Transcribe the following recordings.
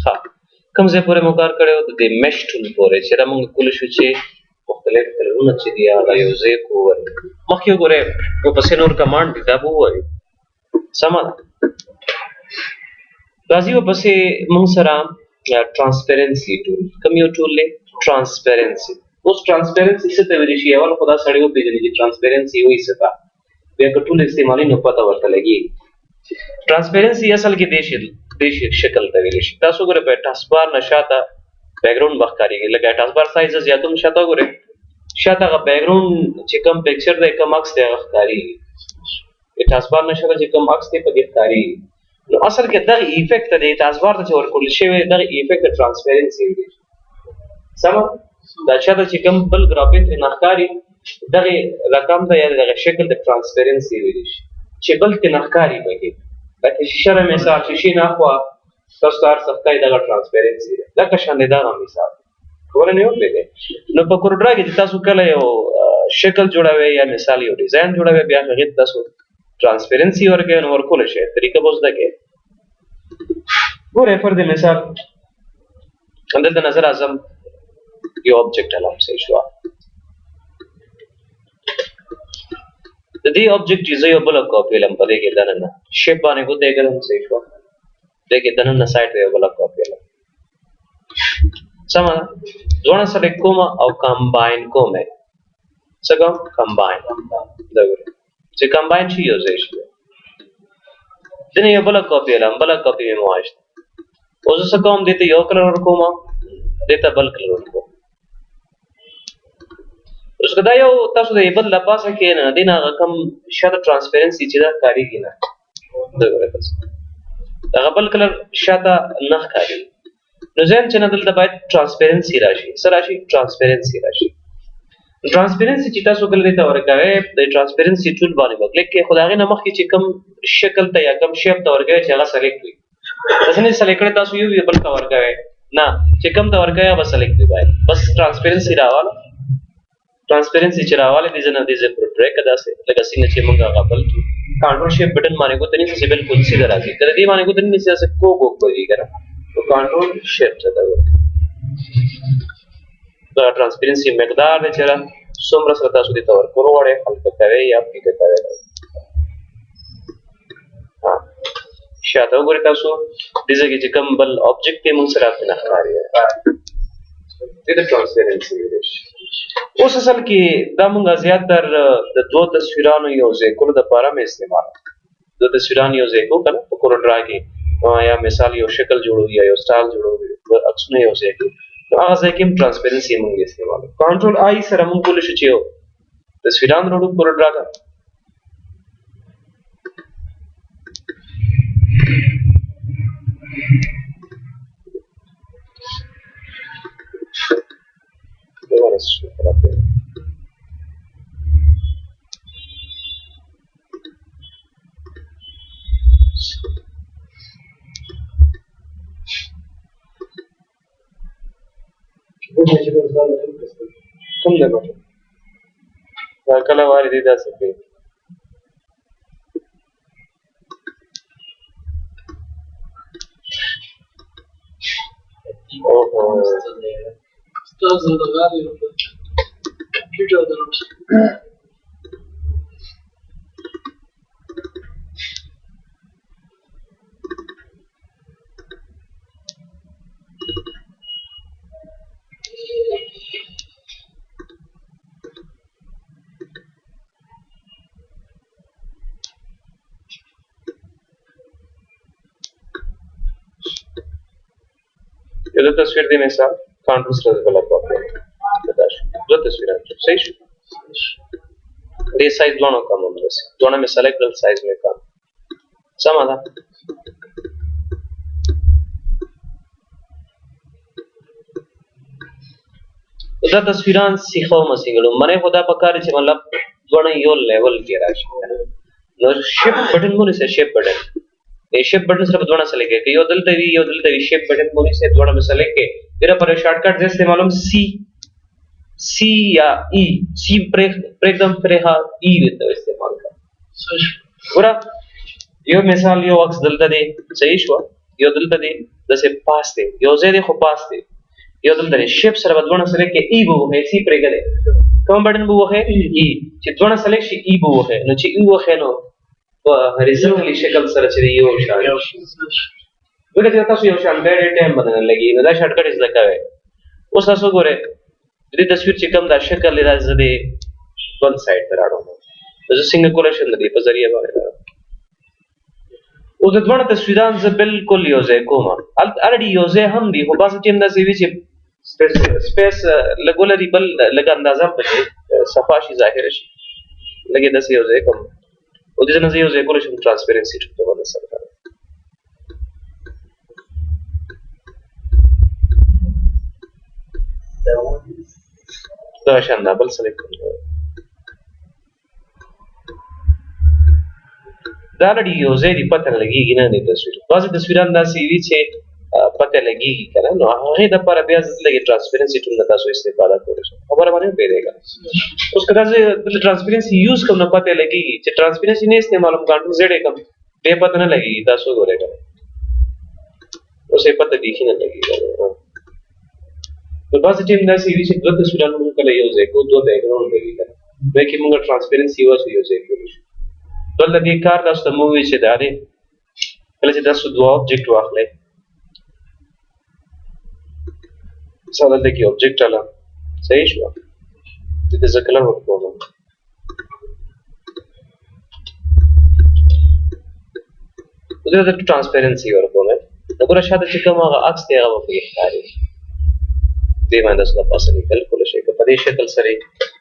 ها کوم ځای پورې مو کار کړی و د دې مش ټول پورې چې دا مونږ کولی شو چې مختلف کلرونه چې دي هغه یو ځای کړو ووایو مخکې وګورئ ورپسې نور کمانډ دي دا به ووایو سمه ده راځي ورپسې مونږ سره ټرانسپیرنسي ټول کوم یو ټول دی ټرانسپیرنسي اوس ټرانسپیرنسي څه ته ویلی شي اول خو دا سړی وپېژني چې ټرانسپیرنسي وایي څه ته بیا که ټول استعمالي نو پته ورته لګېږي ټرانسپیرنسي اصل کې دې شکل ته ویلی شي تاسو وګورئ په ټاسکبار نه شاته بیکګراؤنډ به ښکارېږي لکه ټاسکبار سایز زیاتوم شاته وګورئ شاته هغه بیکګراؤنډ چې کوم پکچر دی کوم عکس دی هغه ښکارېږي د ټاسکبار نه شاته چې کوم عکس دی په کې ښکارېږي نو اصل کې دغه ایفیکټ ته د ټاسکبار ته چې ورکړل شوی دغه ایفیکټ د ټرانسپیرنسي ویلی شي سمه دا شاته چې کوم بل ګرافیک نه ښکاري دغه رقم ته یا دغه شکل د ټرانسپیرنسي ویلی شي چې بل کې نه ښکاري پکې لکه شیشه نه مثال شیشې نه اخوا تاسو ته هر څه ښکاري دغه ټرانسپیرنسي دی لکه شان دی دغه مثال خبره مې وکړې نو په کورډرا کې چې تاسو کله یو شکل جوړوئ یا مثال یو ډیزاین جوړوئ بیا هغې ته تاسو ټرانسپیرنسي ورکوئ نو ورکولی شئ طریقه به زده کړئ ګورئ فرض مثال دلته نظر اعظم یو آبجیکټ علم صحیح شوه د دې آبجیکټ چې زه یو بله کاپي علم په دې کې دننه شیپ باندې ګوتې کړم صحیح شوه دې کې دننه سایډ ته یو بله کاپي علم سمه ده دواړه سلیکټ کوم او کمباین کوم څه کوم کمباین دا ګورئ چې کمباین شي یو ځای شي ځینې یو بله کاپي علم بله کاپي مې واخیسته اوس زه څه کوم دې ته یو کلر ورکوم دې ته بل کلر ورکوم اوس که دا یو تاسو د بل له پاسه کې نه دې نه هغه کوم شاته ټرانسپیرنسي چې دا ښکارېږي نه دا ګورئ تاسو هغه بل کلر شاته نه ښکارېږي نو ځین چې نه دلته باید ټرانسپیرنسي راشي څه راشي ټرانسپیرنسي راشي ټرانسپیرنسي چې تاسو کله دې ته ورکوئ د ټرانسپیرنسي ټول باندې به کلیک کړئ خو د هغې نه مخکې چې کوم شکل ته یا کوم شیپ ته ورکوئ چې هغه سلیکټ وي داسې نه سلیکټ کړئ تاسو یو بل ته ورکوئ نه چې کوم ته ورکوئ هغه به سلیکټ وي باید بس ټرانسپیرنسي راواله ټرانسپیرنسي چې راواله دې زه نه دې زه پر ډرېګ کړه داسې لکه څنګه چې موږ هغه بل کړو کنټرول شیپ بټن باندې ګوته نیسئ چې بالکل سیده راځي که د دې باندې ګوته نه نیسئ داسې کوږ به وي که نه نو کنټرول شیپ ته ده دغه ټرانسپیرنسي مقدار دی چې څومره سره تاسو دې ته ورکول غواړئ هلته کوئ یا پکې کوئ شاته وګورئ تاسو دې ځای کې چې کوم بل آبجیکټ دی موږ سره هلته نه ښکاري دې ته ټرانسپیرنسي ویلی شي اوس اصل کې دا موږ زیاتر د دوو تصویرانو یو ځای کولو دپاره مې استعمال دوه تصویران یو ځای کوو که نه په کورډرا کې یا مثال یو شکل جوړو یا یو سټایل جوړو عکسونه یو ځای کوو نو هغه ځای کې هم ټرانسپیرنسي موږ استعمالوو کنټرول آی سره موږ کولی شو چې یو تصویران راوړو کورډرا ته کوم دی بټن دا کله وارې دی داسې کوي ستاسو د غالي کمپیوټر د یو د تصویر دی مثال کنټرول سره بله کاپي دا شو دوه تصویران شو صحیح شو دې سایز دواړو کم همداسې دواړه مې سلیکټ کړل سایز مې کم سمه ده دا تصویران سیخه و مسینګړو منې خو دا پکار چې مطلب دواړه یو لیول کې راشي نو شیپ بټن مو نیسئ شیپ بټن شیپ بٹن سره دوړه سلیکټ کړئ یو دلته وی شیپ بٹن مو نیسئ دوړه مې سلیکټ کړئ پھر پر شارټ کټ जे استعمالوم सी या ई सी प्रेक एकदम प्रेहा ई विद استعمال का ګوره یو مثال یو عکس دلته دی صحیح شو یو دلته دی دسه پاس دی یو ځای دی خو پاس دی یو دلته دی شیپ سره بدلونه سره کې ای بو هي سی پرېګره کوم بټن بو وخه ای چې دونه سلیکټ شي ای بو وخه نو چې ای وخه نو په هریزونټلی شکل سره چې یو شان ګوره چې تاسو یو شان ډېر ټایم بدل لګي نو دا شارټ کټ از لکاوي اوس تاسو ګوره دې تصویر چې کوم دا شکل لري زده ون سایډ ته راړو زه څنګه کولشن دی په ذریعہ باندې او د دوه تصویران ز بالکل یو ځای کوم الریډي یو ځای هم دی خو باسه ټیم دا سی وی چې سپیس لګولري بل لګ اندازه پته صفاشي ظاهر شي لګي د سی یو ځای کوم او دې نه یو ځای کولشن ترانسپیرنسي ته باندې سره دا شان بل سلیکټ دا لري یو ځای دی پته لګیږي نه د تصویر بعضې تصویران داسې وي چې پته لګیږي که نه نو هغې دپاره بیا لږې ټرانسپیرنسي ټول نه تاسو استفاده کولی شئ خبره باندې پوهېږئ اوس که تاسو دلته ټرانسپیرنسي یوز کوم نو پته لګیږي چې ټرانسپیرنسي نه استعمالوم کنټرول زیډ یې کوم بیا پته نه لګیږي تاسو ګورئ که اوس یې پته بیخي نه لګیږي نو بعضې ټایم داسې وي چې دوه تصویران مونږ کله یو ځای کوو دوه بیکګراؤنډ لګي که نه دوی کې مونږ ټرانسپیرنسي واچو یو ځای کولی شو دلته دې کار تاسو ته مو وویل چې دا دی کله چې تاسو دوه آبجیکټ واخلئ مثلا دلته کې آبجیکټ راغله صحیح شوه دلته زه کلر ورکوم دلته ټرانسپیرنسي ورکوم نو ګوره شاته چې کوم هغه عکس دی هغه به پکې ښکاري دې باندې تاسو دپاسه لیکل کولی شئ که په دې شکل سره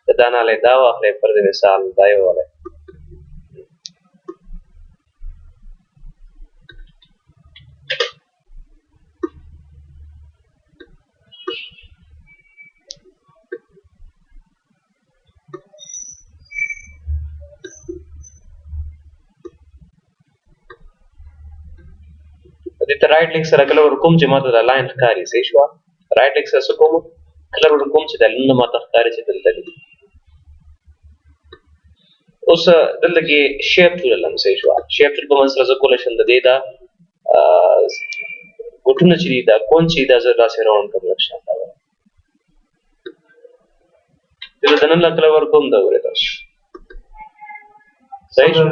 د دا نالی دا واخلئ پر دې مثال دا یې ووهلئ دې ته رایټ لیک سره کله ورکوم چې ماته دا لاین ښکاري صحیح شوه رایټ لیک سره څه کوم کله ورکوم چې دا لینونه ماته ښکاري چې دلته دي اوس دلته کې شیپ ټول لرم صحیح شوه شیپ ټول په منځ سره زه کولی شم د دې دا ګوټونه چې دي دا کون چې دا زه داسې راونډ کړم لږ شاته دلته دننه کله ورکوم دا ګورئ تاسو صحیح شو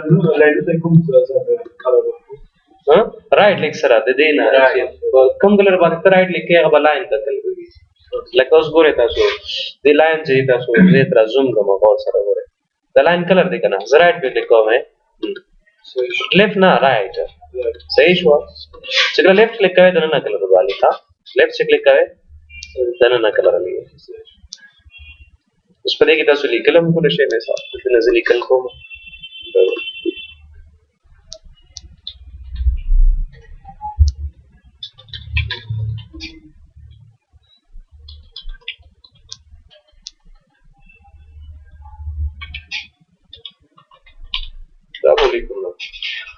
رائټ لیک سره د دې نه کوم کلر باندې ته رائټ لیک کې هغه به لاین ته تلوي لکه اوس ګورئ تاسو دې لاین چې تاسو دې تر زوم کوم غور سره ګورئ د لاین کلر دی که نه زه رائټ پې لیکوم لیفټ نه رائټ صحیح شوه چې کله لیفټ کلیک کوئ دننه کلر باندې ښه لیفټ چې کلیک کوئ دننه کلر لګي اوس په دې کې تاسو لیکل هم کولی شئ مثال دلته نه زه لیکل کوم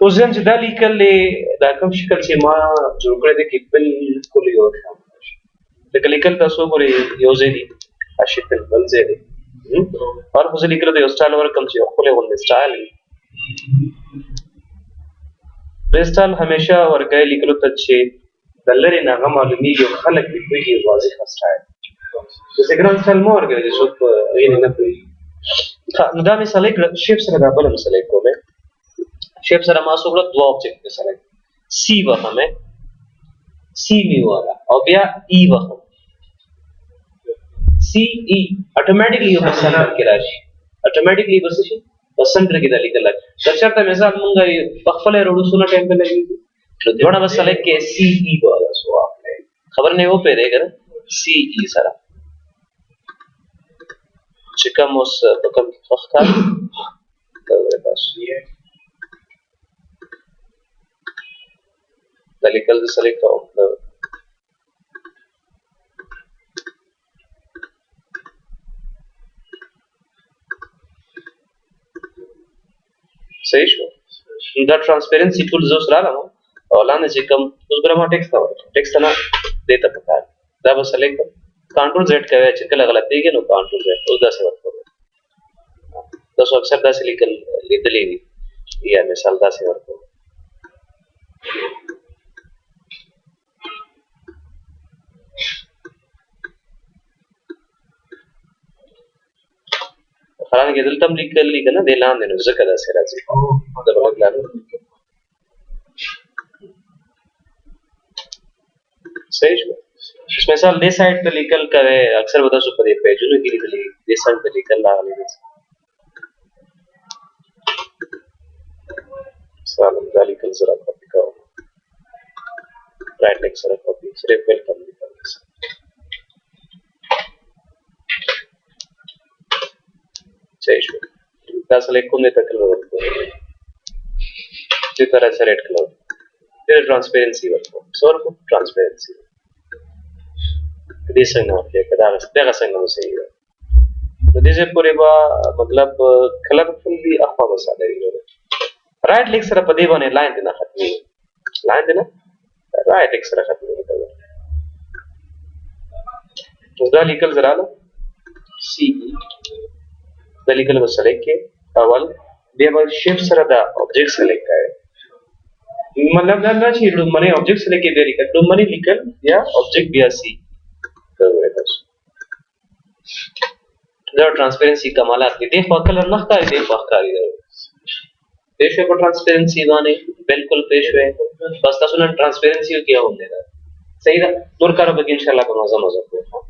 اوس ځم چې دا لیکل دا کوم شکل چې ما جوړ کړی دی کې بالکل یو شان لکه لیکل تاسو وګورئ یو ځای دی شکل بل ځای دی اور خو زه لیکلو ته یو سټایل ورکړم چې یو ښکلی غوندې سټایل وي دې سټایل همیشه ورکوئ لیکلو ته چې د لرې نه هغه معلومیږي او خلک پرې پوهېږي واضحه سټایل داسې ګران سټایل مه ورکوئ چې څوک په هغې نه پوهېږي نو دا مې سلیکټ کړه شیپ سره دا بل هم سلیکټ کوم شیپ سره ما څه وکړه دوه آبجیکټ مې سلیکټ سی وهم سی مې وواله او بیا ای وهم سی ای اټومیټیکلی یو په سنټر کې راشي اټومیټیکلی به څه شي په سنټر کې دا لیکل راځي که چېرته مثال مونږ په خپله یې راوړو څونه ټایم به لګېږي نو دواړه به سلیکټ کې سی ای به واله سو واخلئ خبر نه یې وپوهېدی که نه سی ای سره چې کوم اوس په کوم کې ښه ښکاري دا وګورئ تاسو دا لیکل زه سلیکټ کوم صحیح شو دا ټرانسپیرنسي ټول زه اوس رالم او لاندې چې کوم اوس ګوره ما ټیکسټ ته ورکړم ټیکسټ ته نه دې ته پکار دا به سلیکټ کړم کنټرول زیډ کوئ چې کله غلطېږي نو کنټرول زیډ اوس داسې ورکوم تاسو اکثر داسې لیکل لیدلی وي یا مثال داسې ورکوم قرآن کې دلته هم لیکلي که نه دی لاندې نو ځکه داسې راځي د غږ لاندې صحیح شو اس مثال دې سایډ ته لیکل کوي اکثر به تاسو په دې پیجونو کې لیکلي دې سایډ ته لیکل راغلي دي سلام دا لیکل سره کاپي کوم رائټ لیک سره کاپي صرف ویلکم لیکل صحیح شو دا سلیکټ کوم دې ته کلو ورکو دې طرح سره ریډ کلو پھر ټرانسپیرنسی ورکو سو ورکو ټرانسپیرنسی دې څنګه اپلای کړه دا څنګه نو صحیح ده نو دې څه پورې با مطلب کلرفل دی اخوا مساله دی رائټ لیک سره په دې باندې لاین دی نه ختمي لاین دی نه رائټ لیک سره ختمي کوي دا لیکل زرا له سی دا لیکل مسله کې اول بیا به شیفټ سره دا آبجیکټ سلیکټ کړئ مطلب دا نه چې لومړی آبجیکټ سلیکټ کې دی لیکل لومړی لیکل یا آبجیکټ بیا سی کوي تاسو دا ټرانسپیرنسی کمالات دي خو کلر نه ښکاري دی خو ښکاري دی پېښ په ټرانسپیرنسی باندې بالکل پېښ وي بس تاسو نن ټرانسپیرنسی کې هم دی صحیح ده نور کارو به ان شاء الله په مزه کوو